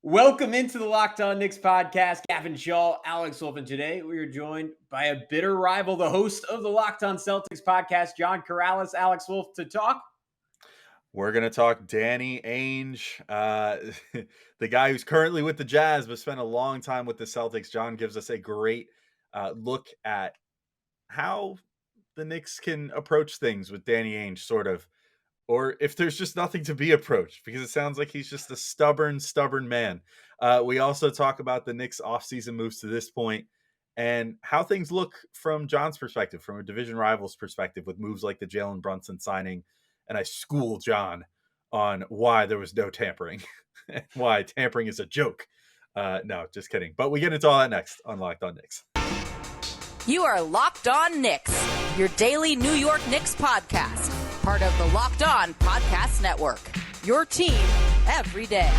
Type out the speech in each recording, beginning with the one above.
Welcome into the Locked On Knicks podcast. Gavin, Schall, Alex Wolfe, and today we are joined by a bitter rival, the host of the Locked On Celtics podcast, John Karalis, Alex Wolfe, to talk. We're going to talk Danny Ainge, the guy who's currently with the Jazz, but spent a long time with the Celtics. John gives us a great look at how the Knicks can approach things with Danny Ainge, sort of, or if there's just nothing to be approached, because it sounds like he's just a stubborn man. We also talk about the Knicks offseason moves to this point and how things look from John's perspective, from a division rival's perspective, with moves like the Jalen Brunson signing. And I school John on why there was no tampering, why tampering is a joke. No, just kidding. But we get into all that next on Locked On Knicks. You are Locked On Knicks, your daily New York Knicks podcast, part of the Locked On Podcast Network, your team every day.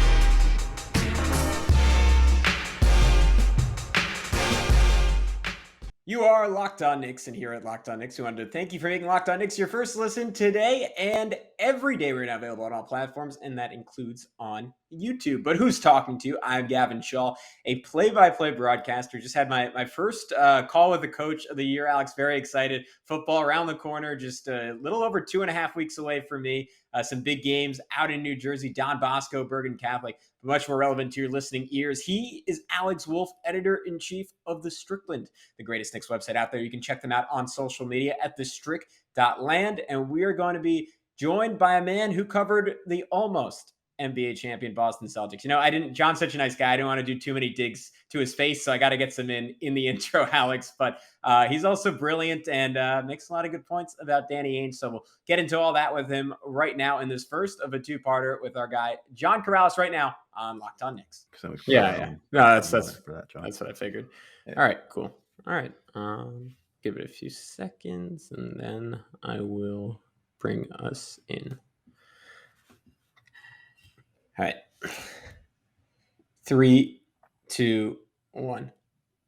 You are Locked On Knicks, and here at Locked On Knicks, we wanted to thank you for making Locked On Knicks your first listen today and every day. We're now available on all platforms, and that includes on YouTube. But who's talking to you? I'm Gavin Schall, a play-by-play broadcaster. Just had my first call with the coach of the year, Alex. Very excited. Football around the corner, just a little over 2.5 weeks away from me. Some big games out in New Jersey, Don Bosco, Bergen Catholic, but much more relevant to your listening ears. He is Alex Wolfe, editor-in-chief of The Strickland, the greatest Knicks website out there. You can check them out on social media at thestrick.land. And we are going to be joined by a man who covered the almost NBA champion Boston Celtics. John's such a nice guy. I didn't want to do too many digs to his face, so I got to get some in the intro, Alex. But he's also brilliant and makes a lot of good points about Danny Ainge. So we'll get into all that with him right now in this first of a two-parter with our guy, John Karalis, right now on Locked On Knicks. Yeah. No, that's what I figured. Yeah. All right, cool. All right. Give it a few seconds, and then I will bring us in. All right. 3, 2, 1.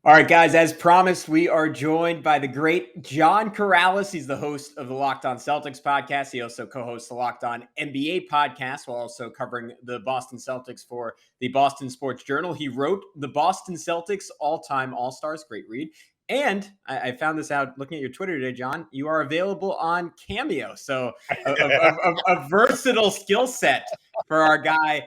All right, guys, as promised, we are joined by the great John Karalis. He's the host of the Locked On Celtics podcast. He also co-hosts the Locked On NBA podcast while also covering the Boston Celtics for the Boston Sports Journal. He wrote the Boston Celtics All-Time All-Stars. Great read. And I found this out looking at your Twitter today, John. You are available on Cameo. So a versatile skill set for our guy,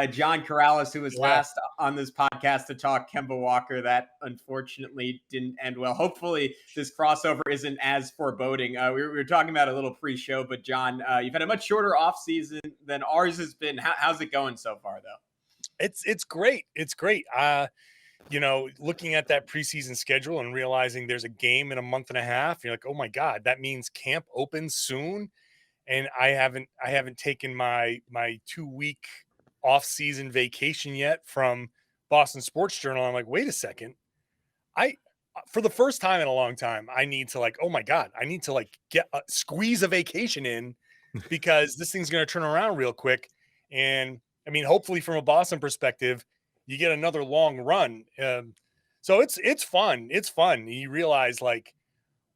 John Karalis, who was last on this podcast to talk Kemba Walker. That unfortunately didn't end well. Hopefully this crossover isn't as foreboding. We were talking about a little pre-show, but John, you've had a much shorter offseason than ours has been. How's it going so far, though? It's great. It's great. Looking at that preseason schedule and realizing there's a game in a month and a half, you're like, oh my God, that means camp opens soon. And I haven't taken my 2-week off-season vacation yet from Boston Sports Journal. I'm like, wait a second. For the first time in a long time, I need to squeeze a vacation in because this thing's going to turn around real quick. And I mean, hopefully from a Boston perspective, you get another long run. So it's fun. It's fun. You realize like,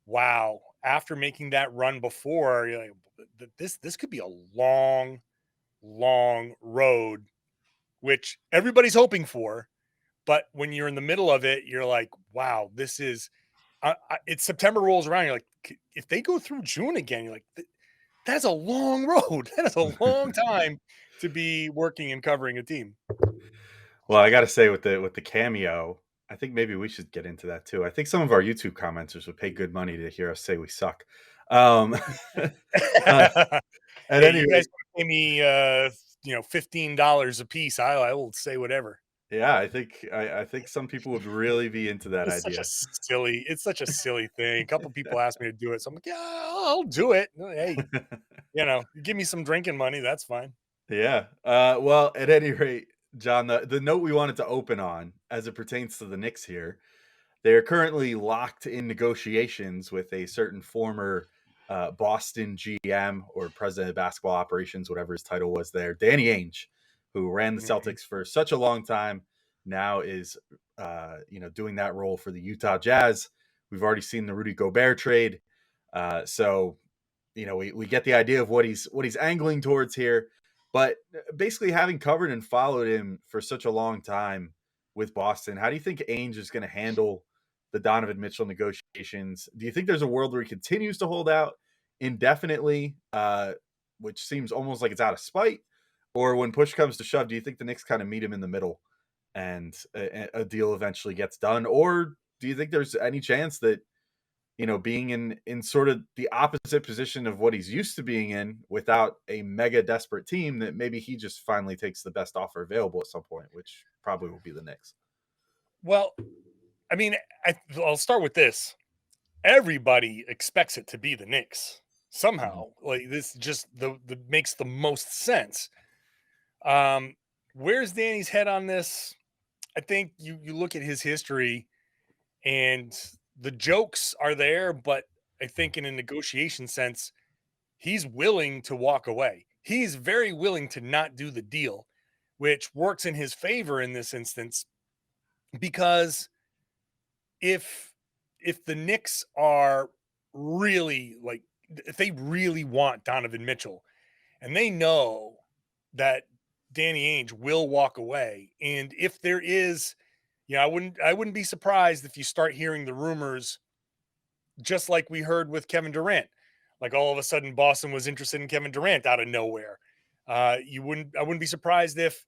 wow, after making that run before, you're like, this could be a long road, which everybody's hoping for. But when you're in the middle of it, you're like, wow, this is it's September rolls around. You're like, if they go through June again, you're like, that's a long road. That is a long time to be working and covering a team. Well, I got to say with the Cameo, I think maybe we should get into that too. I think some of our YouTube commenters would pay good money to hear us say we suck. At any rate, you guys pay me, $15 a piece. I will say whatever. Yeah, I think some people would really be into that idea. It's such a silly thing. A couple people asked me to do it, so I'm like, yeah, I'll do it. Hey, give me some drinking money. That's fine. Yeah. Well, at any rate, John, the note we wanted to open on as it pertains to the Knicks here, they are currently locked in negotiations with a certain former Boston GM or president of basketball operations, whatever his title was there, Danny Ainge, who ran the Celtics for such a long time, now is doing that role for the Utah Jazz. We've already seen the Rudy Gobert trade. So we get the idea of what he's angling towards here. But basically, having covered and followed him for such a long time with Boston, how do you think Ainge is going to handle the Donovan Mitchell negotiations? Do you think there's a world where he continues to hold out indefinitely, which seems almost like it's out of spite? Or when push comes to shove, do you think the Knicks kind of meet him in the middle and a deal eventually gets done? Or do you think there's any chance that, being in sort of the opposite position of what he's used to being in without a mega desperate team, that maybe he just finally takes the best offer available at some point, which probably will be the Knicks? Well, I mean, I'll start with this. Everybody expects it to be the Knicks somehow. Like this just the makes the most sense. Where's Danny's head on this? I think you look at his history and the jokes are there, but I think in a negotiation sense, he's willing to walk away. He's very willing to not do the deal, which works in his favor in this instance because if the Knicks are really like if they really want Donovan Mitchell and they know that Danny Ainge will walk away, and if there is, I wouldn't be surprised if you start hearing the rumors just like we heard with Kevin Durant. Like all of a sudden Boston was interested in Kevin Durant out of nowhere. I wouldn't be surprised if,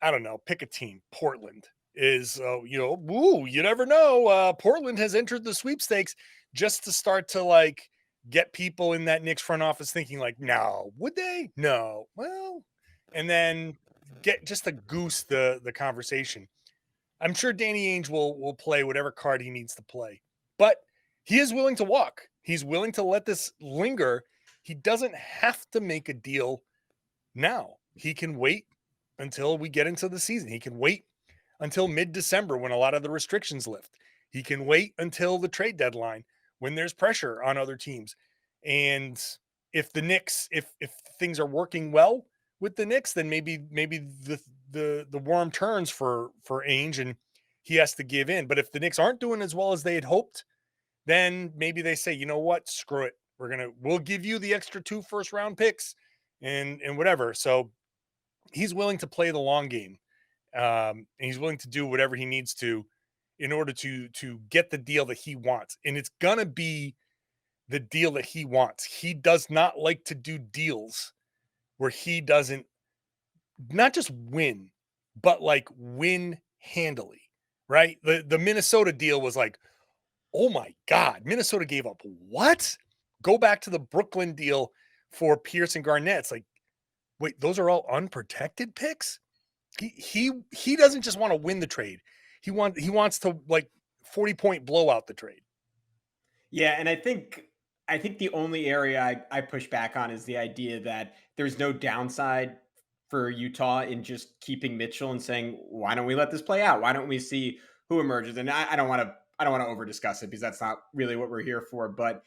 I don't know, pick a team, Portland is, you never know. Portland has entered the sweepstakes just to start to like get people in that Knicks front office thinking like, no, would they? No. Well, and then get just to goose the conversation. I'm sure Danny Ainge will play whatever card he needs to play, but he is willing to walk. He's willing to let this linger. He doesn't have to make a deal now. He can wait until we get into the season. He can wait until mid-December when a lot of the restrictions lift. He can wait until the trade deadline when there's pressure on other teams. And if the Knicks, if things are working well with the Knicks, then maybe the worm turns for Ainge and he has to give in. But if the Knicks aren't doing as well as they had hoped, then maybe they say, you know what, screw it. We'll give you the extra 2 first-round picks and whatever. So he's willing to play the long game. And he's willing to do whatever he needs to in order to get the deal that he wants. And it's going to be the deal that he wants. He does not like to do deals where he doesn't not just win, but like win handily, right? The Minnesota deal was like, oh my God, Minnesota gave up what? Go back to the Brooklyn deal for Pierce and Garnett. It's like, wait, those are all unprotected picks? He doesn't just want to win the trade. He wants to like 40-point blow out the trade. Yeah, and I think the only area I push back on is the idea that there's no downside for Utah in just keeping Mitchell and saying, why don't we let this play out? Why don't we see who emerges? And I don't want to over discuss it because that's not really what we're here for. But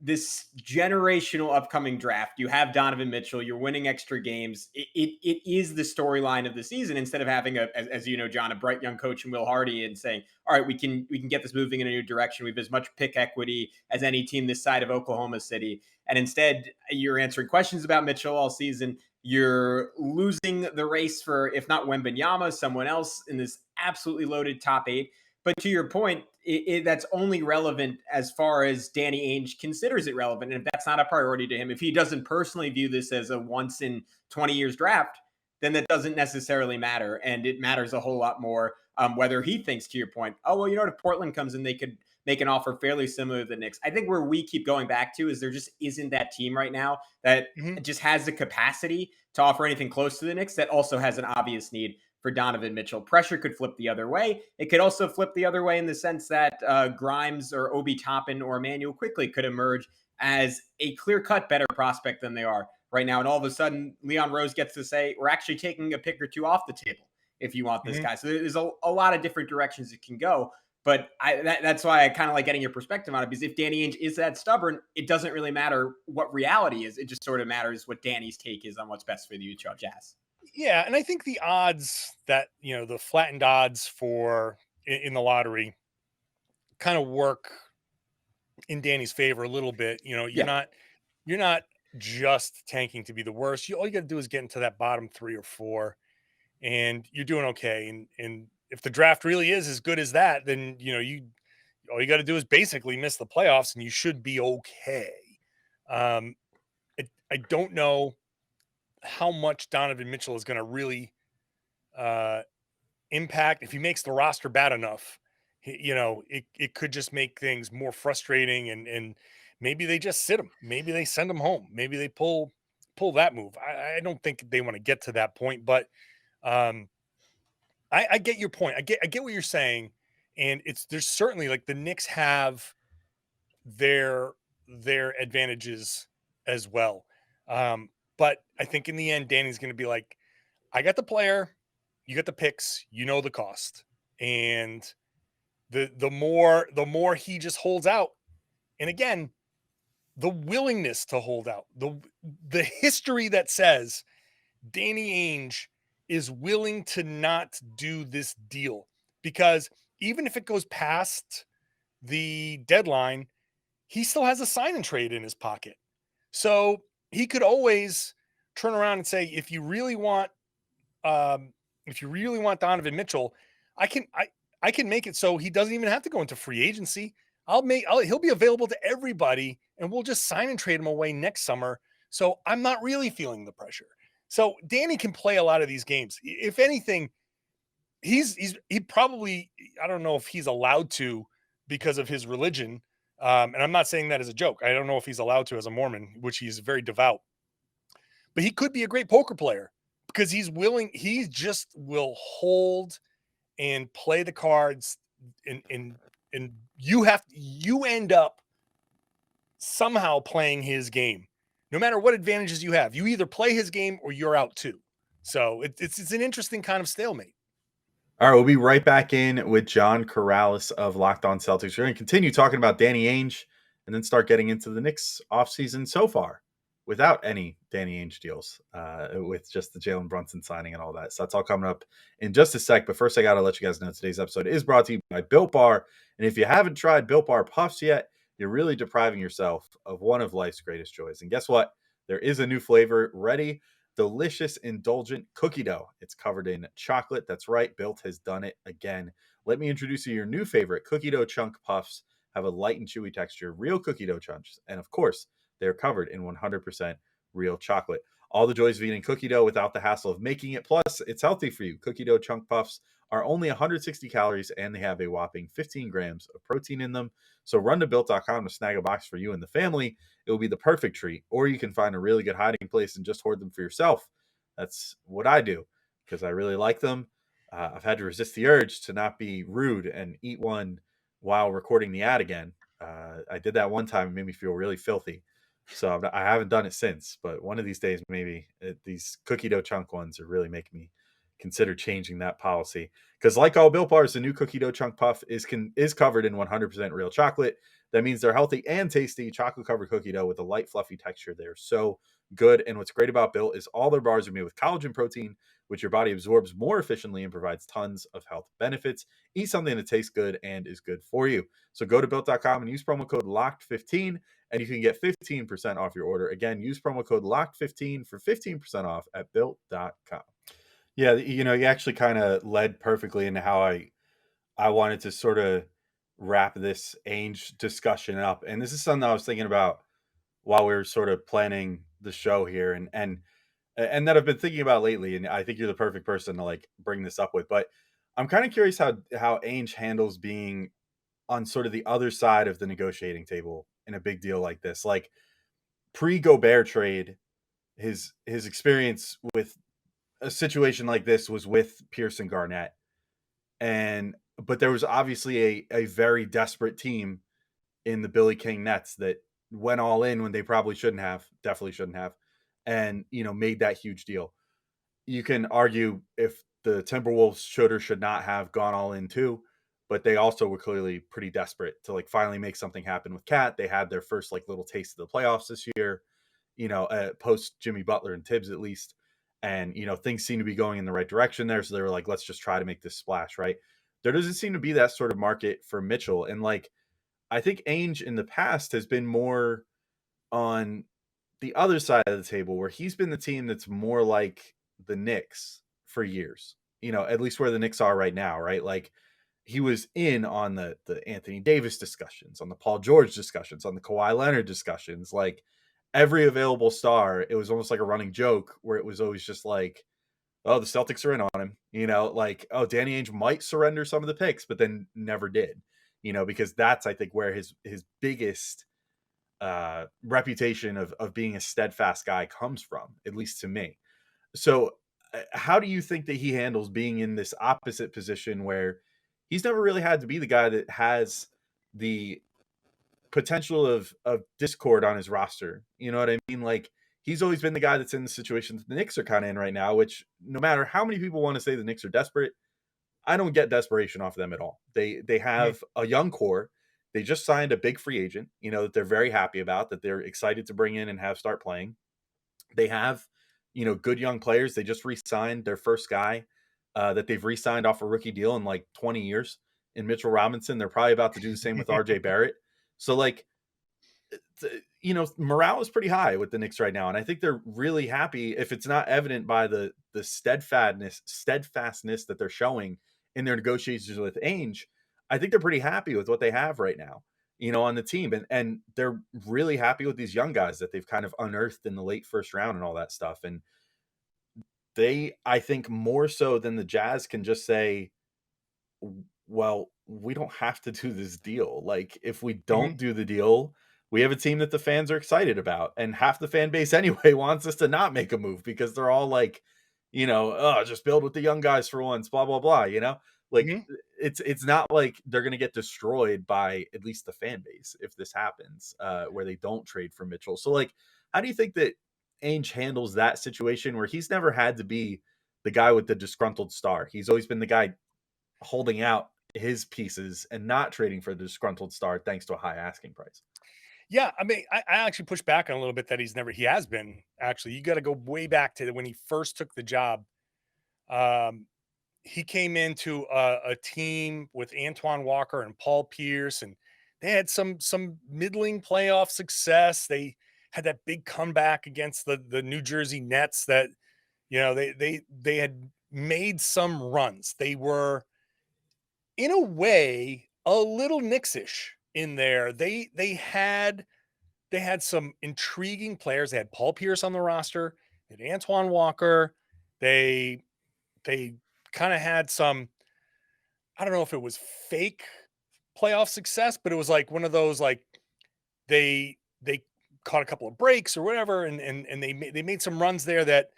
this generational upcoming draft, you have Donovan Mitchell, you're winning extra games. It is the storyline of the season instead of having as you know, John, a bright young coach in Will Hardy and saying, all right, we can get this moving in a new direction. We have as much pick equity as any team this side of Oklahoma City. And instead you're answering questions about Mitchell all season. You're losing the race for, if not Wembanyama, someone else in this absolutely loaded top 8. But to your point, that's only relevant as far as Danny Ainge considers it relevant. And if that's not a priority to him, if he doesn't personally view this as a once in 20 years draft, then that doesn't necessarily matter. And it matters a whole lot more whether he thinks, to your point, oh, well, if Portland comes in, they could make an offer fairly similar to the Knicks. I think where we keep going back to is there just isn't that team right now that just has the capacity to offer anything close to the Knicks that also has an obvious need for Donovan Mitchell. Pressure could flip the other way. It could also flip the other way in the sense that Grimes or Obi Toppin or Emmanuel Quickley could emerge as a clear-cut better prospect than they are right now. And all of a sudden, Leon Rose gets to say, we're actually taking a pick or two off the table if you want this guy. So there's a lot of different directions it can go. But that's why I kind of like getting your perspective on it, because if Danny Ainge is that stubborn, it doesn't really matter what reality is. It just sort of matters what Danny's take is on what's best for the Utah Jazz. Yeah, and I think the odds that, the flattened odds for in the lottery kind of work in Danny's favor a little bit. You're not just tanking to be the worst. All you got to do is get into that bottom 3 or 4, and you're doing okay. And if the draft really is as good as that, then all you got to do is basically miss the playoffs, and you should be okay. I don't know how much Donovan Mitchell is going to really impact. If he makes the roster bad enough, it could just make things more frustrating, and maybe they just sit him. Maybe they send him home. Maybe they pull that move. I don't think they want to get to that point, but I get your point. I get what you're saying, and there's certainly, like, the Knicks have their advantages as well. But I think in the end, Danny's going to be like, I got the player, you got the picks, the cost, and the more he just holds out, and again, the willingness to hold out, the history that says Danny Ainge is willing to not do this deal, because even if it goes past the deadline, he still has a sign and trade in his pocket. So he could always turn around and say, if you really want Donovan Mitchell, I can make it so he doesn't even have to go into free agency. He'll be available to everybody, and we'll just sign and trade him away next summer. So I'm not really feeling the pressure. So Danny can play a lot of these games. If anything, he probably, I don't know if he's allowed to because of his religion. And I'm not saying that as a joke. I don't know if he's allowed to as a Mormon, which he's very devout. But he could be a great poker player because he's willing. He just will hold and play the cards, and you end up somehow playing his game. No matter what advantages you have, you either play his game or you're out too. So it's an interesting kind of stalemate. All right, we'll be right back in with John Karalis of Locked On Celtics. We're going to continue talking about Danny Ainge and then start getting into the Knicks offseason so far without any Danny Ainge deals, with just the Jalen Brunson signing and all that. So that's all coming up in just a sec. But first, I got to let you guys know today's episode is brought to you by Built Bar. And if you haven't tried Built Bar Puffs yet, you're really depriving yourself of one of life's greatest joys. And guess what? There is a new flavor ready. Delicious, indulgent cookie dough. It's covered in chocolate. That's right. Built has done it again. Let me introduce you to your new favorite. Cookie dough chunk puffs have a light and chewy texture, real cookie dough chunks. And of course, they're covered in 100% real chocolate. All the joys of eating cookie dough without the hassle of making it. Plus, it's healthy for you. Cookie dough chunk puffs are only 160 calories, and they have a whopping 15 grams of protein in them. So run to Built.com to snag a box for you and the family. It will be the perfect treat. Or you can find a really good hiding place and just hoard them for yourself. That's what I do because I really like them. I've had to resist the urge to not be rude and eat one while recording the ad again. I did that one time. It made me feel really filthy. So I haven't done it since. But one of these days, maybe these cookie dough chunk ones are really making me consider changing that policy. Because like all Built Bars, the new cookie dough chunk puff is covered in 100% real chocolate. That means they're healthy and tasty. Chocolate covered cookie dough with a light, fluffy texture. They're so good. And what's great about Built is all their bars are made with collagen protein, which your body absorbs more efficiently and provides tons of health benefits. Eat something that tastes good and is good for you. So go to Built.com and use promo code LOCKED15, and you can get 15% off your order. Again, use promo code LOCKED15 for 15% off at Built.com. Yeah, you actually kind of led perfectly into how I wanted to sort of wrap this Ainge discussion up. And this is something I was thinking about while we were sort of planning the show here, and that I've been thinking about lately. And I think you're the perfect person to like bring this up with. But I'm kind of curious how Ainge handles being on sort of the other side of the negotiating table in a big deal like this. Like pre-Gobert trade, his experience with a situation like this was with Pierce and Garnett. But there was obviously a very desperate team in the Billy King Nets that went all in when they probably definitely shouldn't have, and made that huge deal. You can argue if the Timberwolves should or should not have gone all in too, but they also were clearly pretty desperate to like finally make something happen with Cat. They had their first like little taste of the playoffs this year, post Jimmy Butler and Tibbs at least. And, things seem to be going in the right direction there. So they were like, let's just try to make this splash, right? There doesn't seem to be that sort of market for Mitchell. And like, I think Ainge in the past has been more on the other side of the table where he's been the team that's more like the Knicks for years, at least where the Knicks are right now, right? Like he was in on the Anthony Davis discussions, on the Paul George discussions, on the Kawhi Leonard discussions, like every available star. It was almost like a running joke where it was always just like, oh, the Celtics are in on him, like, oh, Danny Ainge might surrender some of the picks, but then never did, because that's, I think, where his biggest reputation of being a steadfast guy comes from, at least to me. So how do you think that he handles being in this opposite position where he's never really had to be the guy that has the potential of discord on his roster? You know what I mean? Like he's always been the guy that's in the situation that the Knicks are kind of in right now, which no matter how many people want to say the Knicks are desperate, I don't get desperation off of them at all. They have a young core. They just signed a big free agent, that they're very happy about, that they're excited to bring in and have start playing. They have, good young players. They just re-signed their first guy that they've re-signed off a rookie deal in like 20 years in Mitchell Robinson. They're probably about to do the same with RJ Barrett. So like, morale is pretty high with the Knicks right now. And I think they're really happy if it's not evident by the steadfastness that they're showing in their negotiations with Ainge. I think they're pretty happy with what they have right now, on the team. And they're really happy with these young guys that they've kind of unearthed in the late first round and all that stuff. And they, I think more so than the Jazz, can just say, well, we don't have to do this deal. Like if we don't do the deal, we have a team that the fans are excited about, and half the fan base anyway wants us to not make a move because they're all like, oh, just build with the young guys for once, blah, blah, blah, like it's not like they're going to get destroyed by at least the fan base if this happens, where they don't trade for Mitchell. So like, how do you think that Ainge handles that situation where he's never had to be the guy with the disgruntled star? He's always been the guy holding out his pieces and not trading for the disgruntled star thanks to a high asking price. Yeah, I mean, I actually push back on a little bit that he has been. Actually, you got to go way back to when he first took the job. He came into a team with Antoine Walker and Paul Pierce, and they had some middling playoff success. They had that big comeback against the New Jersey Nets that, they had made some runs. They were, in a way, a little Knicks-ish in there. They had some intriguing players. They had Paul Pierce on the roster, they had Antoine Walker. They kind of had some, I don't know if it was fake playoff success, but it was like one of those, like they caught a couple of breaks or whatever, and they made some runs there that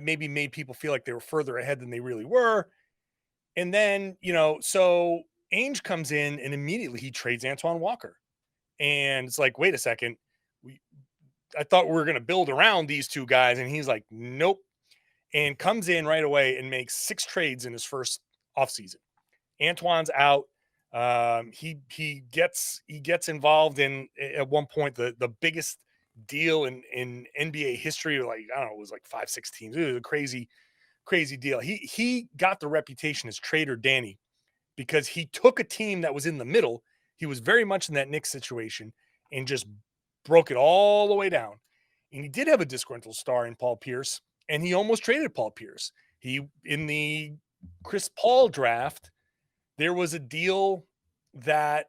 maybe made people feel like they were further ahead than they really were. And then, so Ainge comes in and immediately he trades Antoine Walker. And it's like, wait a second. I thought we were going to build around these two guys. And he's like, nope. And comes in right away and makes 6 trades in his first offseason. Antoine's out. He gets involved in, at one point, the biggest deal in NBA history. Like, I don't know, it was like 5-6 teams. It was a crazy deal. He got the reputation as Trader Danny because he took a team that was in the middle. He was very much in that Knicks situation and just broke it all the way down. And he did have a disgruntled star in Paul Pierce, and he almost traded Paul Pierce. In the Chris Paul draft, there was a deal that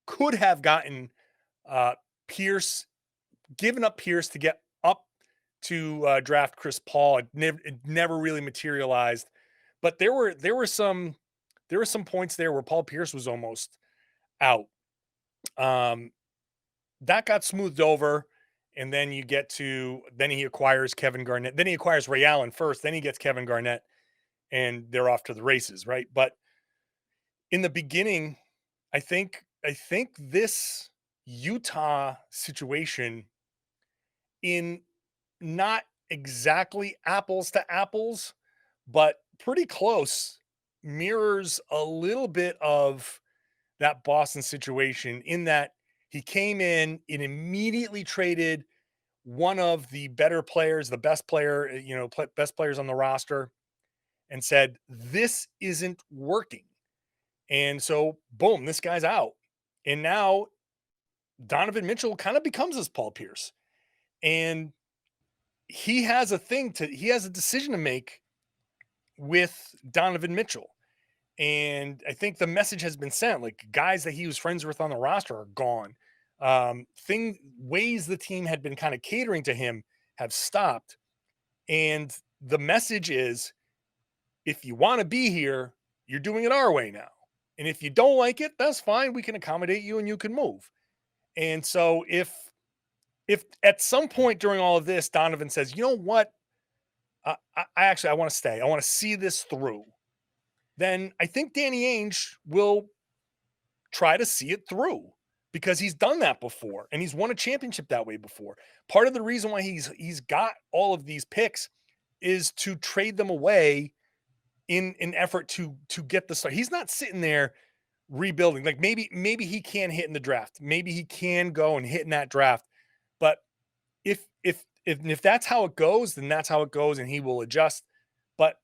could have gotten Pierce, given up Pierce to get up to draft Chris Paul. It never really materialized, but there were some points there where Paul Pierce was almost out. That got smoothed over, and then then he acquires Kevin Garnett. Then he acquires Ray Allen first. Then he gets Kevin Garnett, and they're off to the races, right? But in the beginning, I think this Utah situation, in not exactly apples to apples, but pretty close, mirrors a little bit of that Boston situation, in that he came in and immediately traded one of the better players, the best player, best players on the roster, and said, this isn't working. And so, boom, this guy's out. And now Donovan Mitchell kind of becomes his Paul Pierce. And he has a decision to make with Donovan Mitchell. And I think the message has been sent, like guys that he was friends with on the roster are gone. Ways the team had been kind of catering to him have stopped. And the message is, if you want to be here, you're doing it our way now. And if you don't like it, that's fine. We can accommodate you and you can move. And so if at some point during all of this, Donovan says, you know what? I want to stay. I want to see this through. Then I think Danny Ainge will try to see it through because he's done that before and he's won a championship that way before. Part of the reason why he's got all of these picks is to trade them away in an effort to get the start. He's not sitting there rebuilding. Like maybe he can hit in the draft. Maybe he can go and hit in that draft. But if that's how it goes, then that's how it goes and he will adjust. But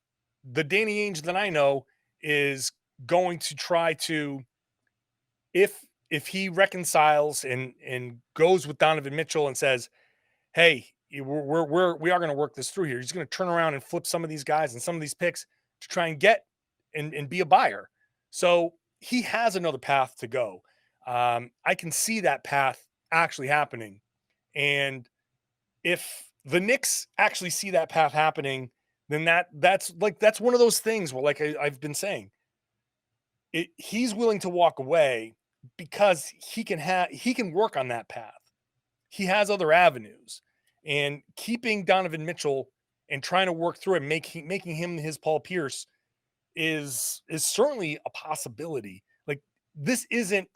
the Danny Ainge that I know is going to try to, if he reconciles and goes with Donovan Mitchell and says, hey, we are going to work this through here. He's going to turn around and flip some of these guys and some of these picks to try and get and be a buyer. So he has another path to go. I can see that path actually happening. And if the Knicks actually see that path happening, then that's one of those things where, like I've been saying, he's willing to walk away because he can work on that path. He has other avenues, and keeping Donovan Mitchell and trying to work through it, making him his Paul Pierce is certainly a possibility. Like this isn't,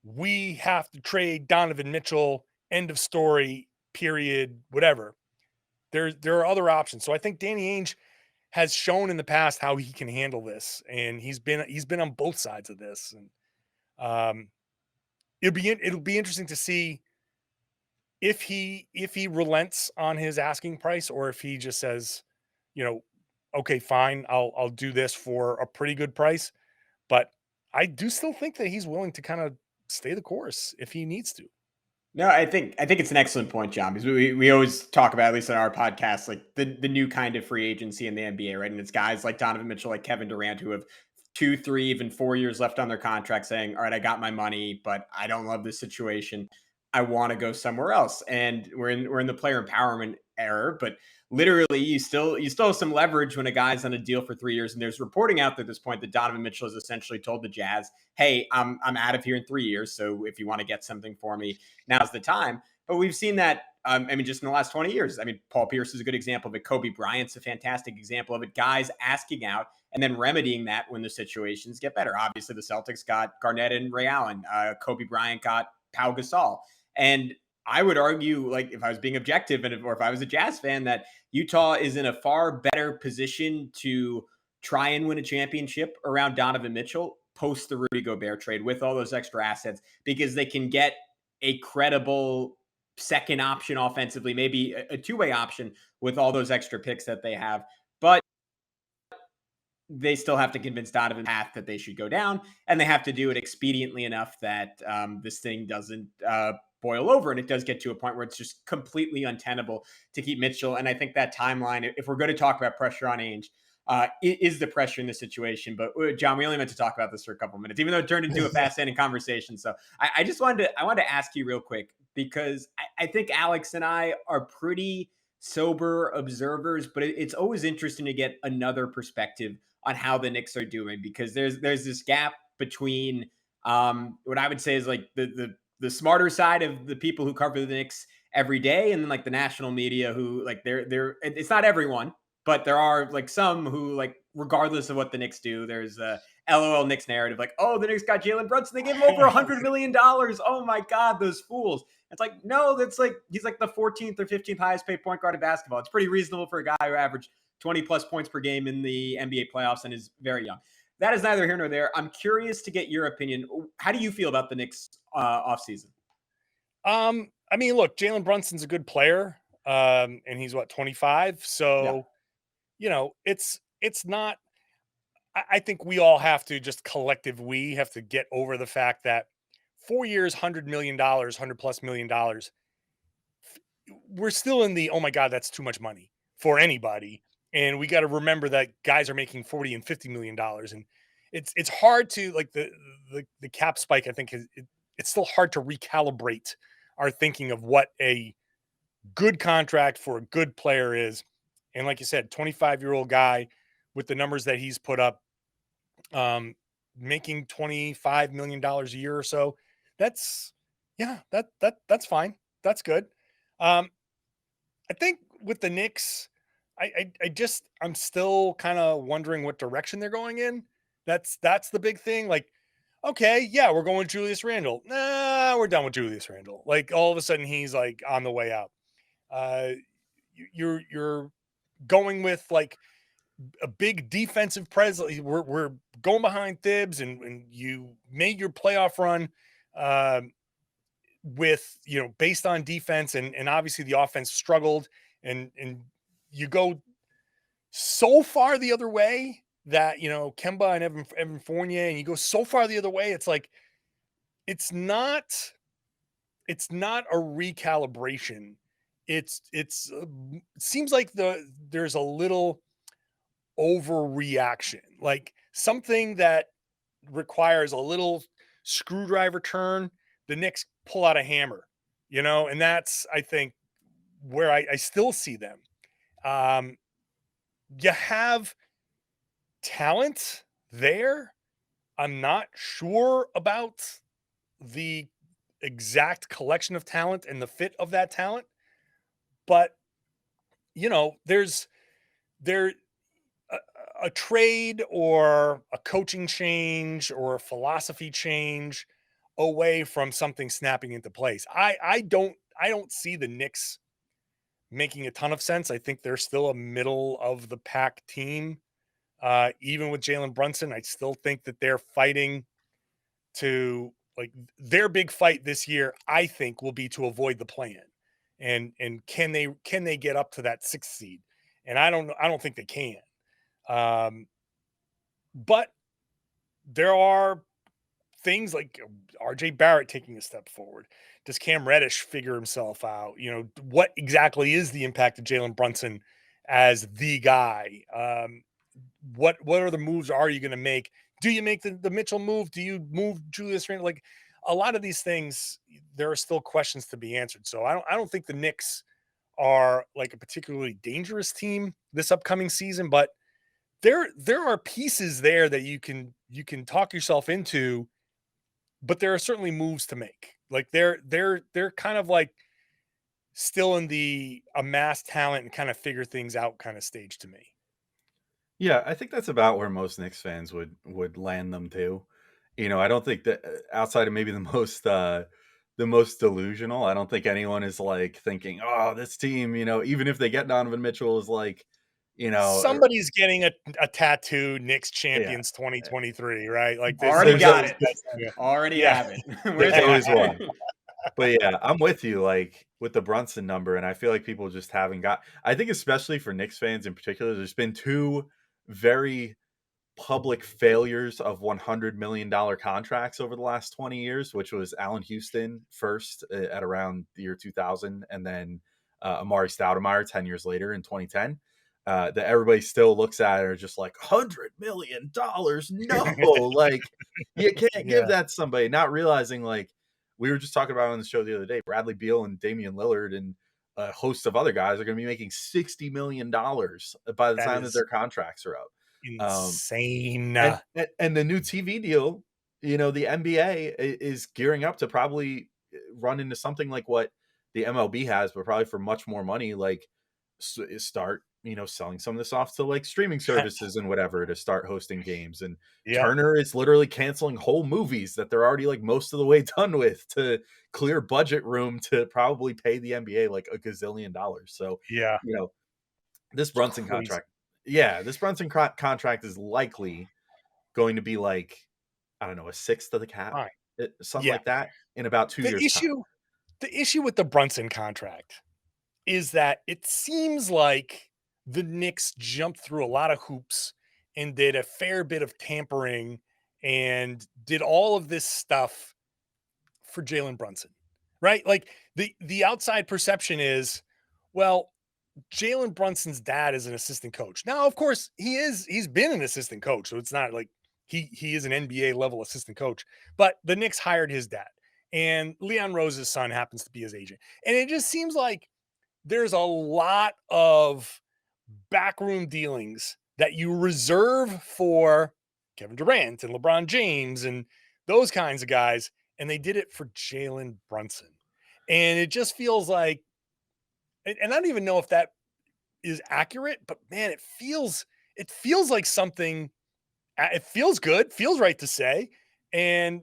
we have to trade Donovan Mitchell, end of story, period, whatever. There are other options. So I think Danny Ainge has shown in the past how he can handle this, and he's been on both sides of this. And it'll be interesting to see if he relents on his asking price, or if he just says, okay, fine, I'll do this for a pretty good price. But I do still think that he's willing to kind of stay the course if he needs to. No, I think it's an excellent point, John, because we always talk about, at least on our podcast, like the new kind of free agency in the NBA, right? And it's guys like Donovan Mitchell, like Kevin Durant, who have 2, 3, even 4 years left on their contract, saying, all right, I got my money, but I don't love this situation. I want to go somewhere else. And we're in the player empowerment era, but literally you still have some leverage when a guy's on a deal for 3 years. And there's reporting out there at this point that Donovan Mitchell has essentially told the Jazz, hey, I'm out of here in 3 years. So if you want to get something for me, now's the time. But we've seen that, just in the last 20 years. Paul Pierce is a good example of it. Kobe Bryant's a fantastic example of it. Guys asking out and then remedying that when the situations get better. Obviously, the Celtics got Garnett and Ray Allen. Kobe Bryant got Pau Gasol. And I would argue, like, if I was being objective or if I was a Jazz fan, that Utah is in a far better position to try and win a championship around Donovan Mitchell post the Rudy Gobert trade with all those extra assets, because they can get a credible second option offensively, maybe a two-way option with all those extra picks that they have. But they still have to convince Donovan path that they should go down, and they have to do it expediently enough that this thing doesn't boil over, and it does get to a point where it's just completely untenable to keep Mitchell. And I think that timeline, if we're going to talk about pressure on Ainge, is the pressure in this situation. But John, we only meant to talk about this for a couple minutes, even though it turned into a fascinating conversation. So I wanted to ask you real quick, because I think Alex and I are pretty sober observers, but it's always interesting to get another perspective on how the Knicks are doing, because there's this gap between what I would say is like the smarter side of the people who cover the Knicks every day, and then like the national media who, like, they're it's not everyone, but there are like some who, like, regardless of what the Knicks do, there's a LOL Knicks narrative, like, oh, the Knicks got Jalen Brunson, they gave him over $100 million. Oh my God, those fools. It's like, no, that's like, he's like the 14th or 15th highest paid point guard in basketball. It's pretty reasonable for a guy who averaged 20 plus points per game in the NBA playoffs and is very young. That is neither here nor there. I'm curious to get your opinion. How do you feel about the Knicks offseason? Look, Jalen Brunson's a good player. And he's 25. So, yeah. It's not, I think we all have to just we have to get over the fact that 4 years, $100 million, $100+ million. we're still in the, oh my God, that's too much money for anybody. And we got to remember that guys are making 40 and $50 million. And it's hard to like the cap spike. I think it's still hard to recalibrate our thinking of what a good contract for a good player is. And like you said, 25-year-old guy with the numbers that he's put up, making $25 million a year or so. That's that's fine. That's good. I think with the Knicks, I'm still kind of wondering what direction they're going in. That's the big thing. Like, okay, yeah, we're going with Julius Randle. Nah, we're done with Julius Randle. Like all of a sudden he's like on the way out. Uh, you're going with like a big defensive presence. We're going behind Thibs, and you made your playoff run with based on defense, and obviously the offense struggled, and you go so far the other way that Kemba and Evan Fournier, and you go so far the other way. It's like it's not a recalibration. It seems like there's a little overreaction, like something that requires a little screwdriver turn. The Knicks pull out a hammer, and that's, I think, where I still see them. You have talent there. I'm not sure about the exact collection of talent and the fit of that talent, but there's there a trade or a coaching change or a philosophy change away from something snapping into place. I don't see the Knicks making a ton of sense. I think they're still a middle of the pack team. Even with Jalen Brunson, I still think that they're fighting to, like, their big fight this year, I think, will be to avoid the play-in. And can they get up to that 6th seed? And I don't think they can. But there are things like RJ Barrett taking a step forward. Does Cam Reddish figure himself out? What exactly is the impact of Jalen Brunson as the guy? What other moves are you going to make? Do you make the Mitchell move? Do you move Julius Randle? Like, a lot of these things, there are still questions to be answered. So I don't think the Knicks are like a particularly dangerous team this upcoming season, but there are pieces there that you can talk yourself into, but there are certainly moves to make. Like they're kind of like still in the amass talent and kind of figure things out kind of stage to me. Yeah, I think that's about where most Knicks fans would land them too. I don't think that outside of maybe the most delusional, I don't think anyone is like thinking, "Oh, this team, even if they get Donovan Mitchell is like, you know, Somebody's getting a tattoo, Knicks yeah, champions 2023, right? Like Already there's got always it. yeah. Already Yeah. have it. Where's there's the always tattoo? one. But yeah, I'm with you, like, with the Brunson number, and I feel like people just haven't got I think especially for Knicks fans in particular, there's been 2 very public failures of $100 million contracts over the last 20 years, which was Allen Houston first at around the year 2000, and then Amari Stoudemire 10 years later in 2010. That everybody still looks at it are just like $100 million. No, like you can't give Yeah. that to somebody, not realizing, like, we were just talking about on the show the other day, Bradley Beal and Damian Lillard and a host of other guys are going to be making $60 million by the That time that is their contracts are up. insane. And the new TV deal, the NBA is gearing up to probably run into something like what the MLB has, but probably for much more money. Like start, selling some of this off to like streaming services and whatever to start hosting games. And Yeah. Turner is literally canceling whole movies that they're already like most of the way done with to clear budget room to probably pay the NBA like a gazillion dollars. So, Yeah. this It's Brunson crazy. contract. Yeah, this Brunson contract is likely going to be like, I don't know, a sixth of the cap, Fine. something Yeah. like that in about 2 The years' time. issue with the Brunson contract is that it seems like the Knicks jumped through a lot of hoops and did a fair bit of tampering and did all of this stuff for Jalen Brunson. right? Like the outside perception is, well, Jalen Brunson's dad is an assistant coach. Now, of course, he's been an assistant coach, so it's not like he is an NBA level assistant coach, but the Knicks hired his dad, and Leon Rose's son happens to be his agent. And it just seems like there's a lot of backroom dealings that you reserve for Kevin Durant and LeBron James and those kinds of guys, and they did it for Jalen Brunson. And it just feels like, and I don't even know if that is accurate, but man, it feels like something. It feels good, feels right to say, and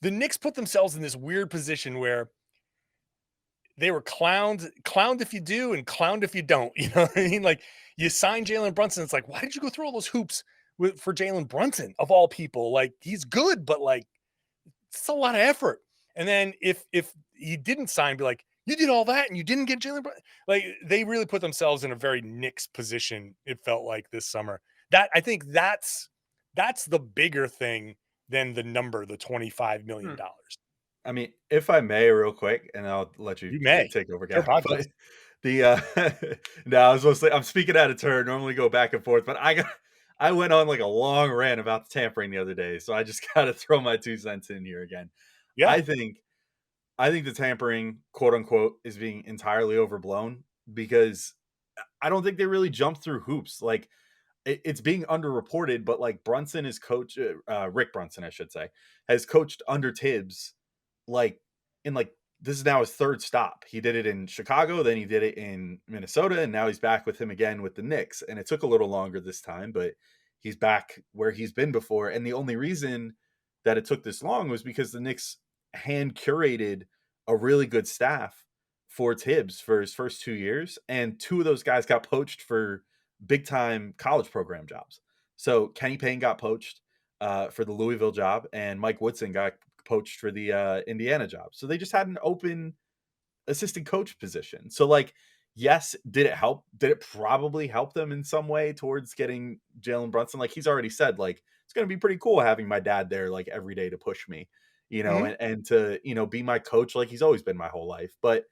the Knicks put themselves in this weird position where they were clowned if you do and clowned if you don't. You know what I mean? Like you sign Jalen Brunson, it's like, why did you go through all those hoops for Jalen Brunson of all people? Like he's good, but like it's a lot of effort. And then if he didn't sign, be like, you did all that and you didn't get Jalen Brunson. Like they really put themselves in a very Knicks position. It felt like this summer. That I think that's the bigger thing than the number, the $25 million. I mean, if I may, real quick, and I'll let you You may. take over, Your Gavin. podcast. But the no, I was supposed to. I'm speaking out of turn. Normally go back and forth, but I went on like a long rant about the tampering the other day, so I just got to throw my 2 cents in here again. Yeah. I think the tampering, quote unquote, is being entirely overblown because I don't think they really jumped through hoops. Like it's being underreported, but like Brunson is coach, Rick Brunson, I should say, has coached under Tibbs like in like this is now his 3rd stop. He did it in Chicago, then he did it in Minnesota, and now he's back with him again with the Knicks. And it took a little longer this time, but he's back where he's been before. And the only reason that it took this long was because the Knicks hand curated a really good staff for Tibbs for his first 2 years, and 2 of those guys got poached for big time college program jobs. So Kenny Payne got poached for the Louisville job, and Mike Woodson got poached for the Indiana job. So they just had an open assistant coach position. So like, yes, did it help? Did it probably help them in some way towards getting Jalen Brunson? Like he's already said, like it's going to be pretty cool having my dad there like every day to push me, you know, and to, you know, be my coach. Like he's always been my whole life. But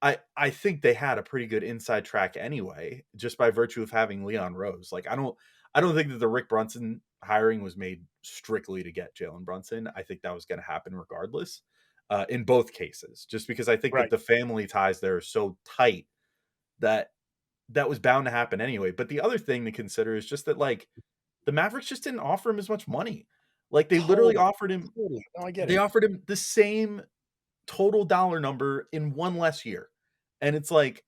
I think they had a pretty good inside track anyway, just by virtue of having Leon Rose. Like I don't think that the Rick Brunson hiring was made strictly to get Jalen Brunson. I think that was going to happen regardless, in both cases, just because I think that the family ties there are so tight that was bound to happen anyway. But the other thing to consider is just that like the Mavericks just didn't offer him as much money. Like they literally offered him. No, I get They it. offered him the same total dollar number in one less year. And it's like,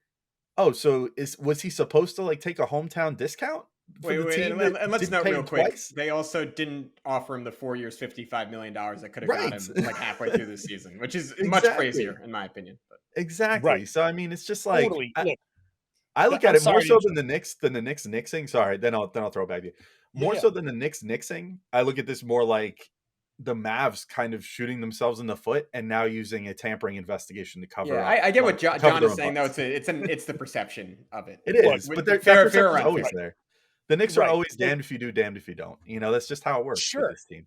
oh, so was he supposed to like take a hometown discount for the team? And let's didn't note pay real him quick, twice? they also didn't offer him the 4 years, $55 million that could have got Right. him like halfway through the season, which is much crazier in my opinion. But Exactly. Right. So I mean, it's just like Totally. I look I'm at it more sorry so to than the Knicks nixing. Sorry, then I'll throw it back to you. More Yeah. so than the Knicks nixing. I look at this more like the Mavs kind of shooting themselves in the foot and now using a tampering investigation to cover up. I get what cover John their is own saying though. butts. It's the perception of it. It Look, is, but Fair- that fair perception's or always unfair. there. The Knicks are Right. always damned if you do, damned if you don't. You know, that's just how it works Sure. with this team.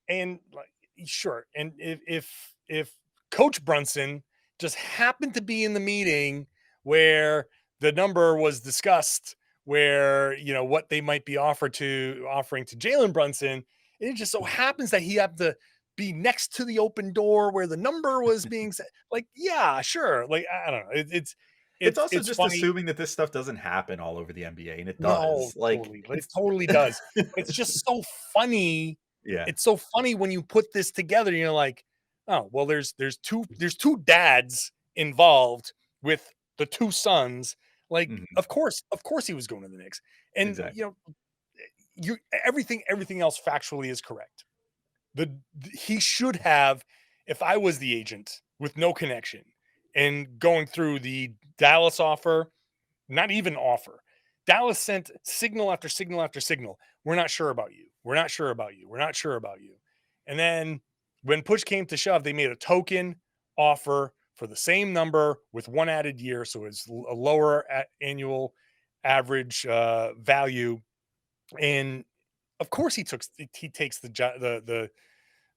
And like, sure. And if Coach Brunson just happened to be in the meeting where the number was discussed, where you know what they might be offering to Jalen Brunson, and it just so happens that he happened to be next to the open door where the number was being said. Like, yeah, sure. Like, I don't know. It's also just funny. assuming that this stuff doesn't happen all over the NBA, and it No, does. Like, totally. It totally does. But it's just so funny. yeah, It's so funny when you put this together. You're like, oh, well, there's two dads involved with the 2 sons. Like, Mhm. of course he was going to the Knicks, and Exactly. you know, everything else factually is correct. He should have, if I was the agent with no connection and going through the Dallas offer, not even offer. Dallas sent signal after signal after signal. We're not sure about you. We're not sure about you. We're not sure about you. And then when push came to shove, they made a token offer for the same number with 1 added year. So it's a lower annual average value. And of course he takes the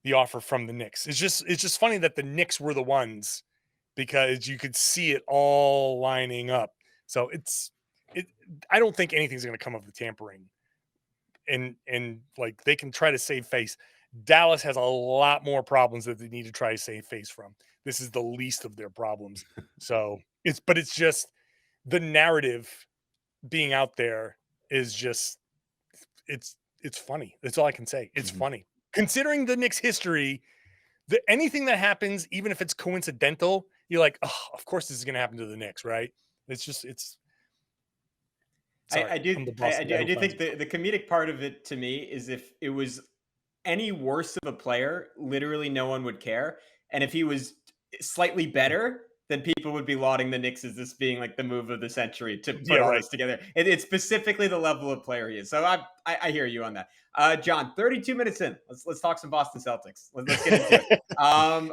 the offer from the Knicks. It's just funny that the Knicks were the ones, because you could see it all lining up. So I don't think anything's going to come of the tampering, and like they can try to save face. Dallas has a lot more problems that they need to try to save face from. This is the least of their problems. So it's just the narrative being out there is just it's funny. That's all I can say. It's funny. Considering the Knicks history, anything that happens, even if it's coincidental, you're like, oh, of course this is going to happen to the Knicks, right? Sorry, I do I'm the boss guy I who do finds think the comedic part of it to me is if it was any worse of a player, literally no one would care. And if he was slightly better, then people would be lauding the Knicks as this being like the move of the century to put Yeah, all right. this together. It's specifically the level of player he is. So I hear you on that. John, 32 minutes in. Let's talk some Boston Celtics. Let's get into it.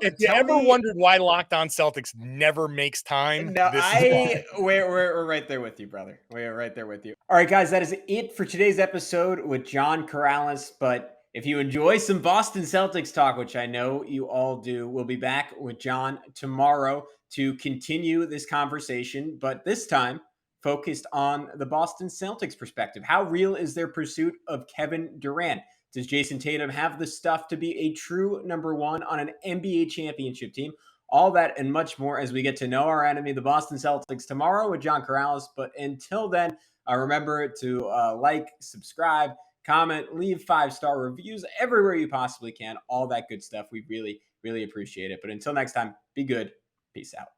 If you ever wondered why Locked On Celtics never makes time, No, this is why. we're right there with you, brother. We're right there with you. All right, guys, that is it for today's episode with John Karalis. But if you enjoy some Boston Celtics talk, which I know you all do, we'll be back with John tomorrow to continue this conversation, but this time focused on the Boston Celtics perspective. How real is their pursuit of Kevin Durant? Does Jason Tatum have the stuff to be a true number one on an NBA championship team? All that and much more as we get to know our enemy, the Boston Celtics, tomorrow with John Karalis. But until then, remember to like, subscribe, comment, leave 5-star reviews everywhere you possibly can. All that good stuff. We really, really appreciate it. But until next time, be good. Peace out.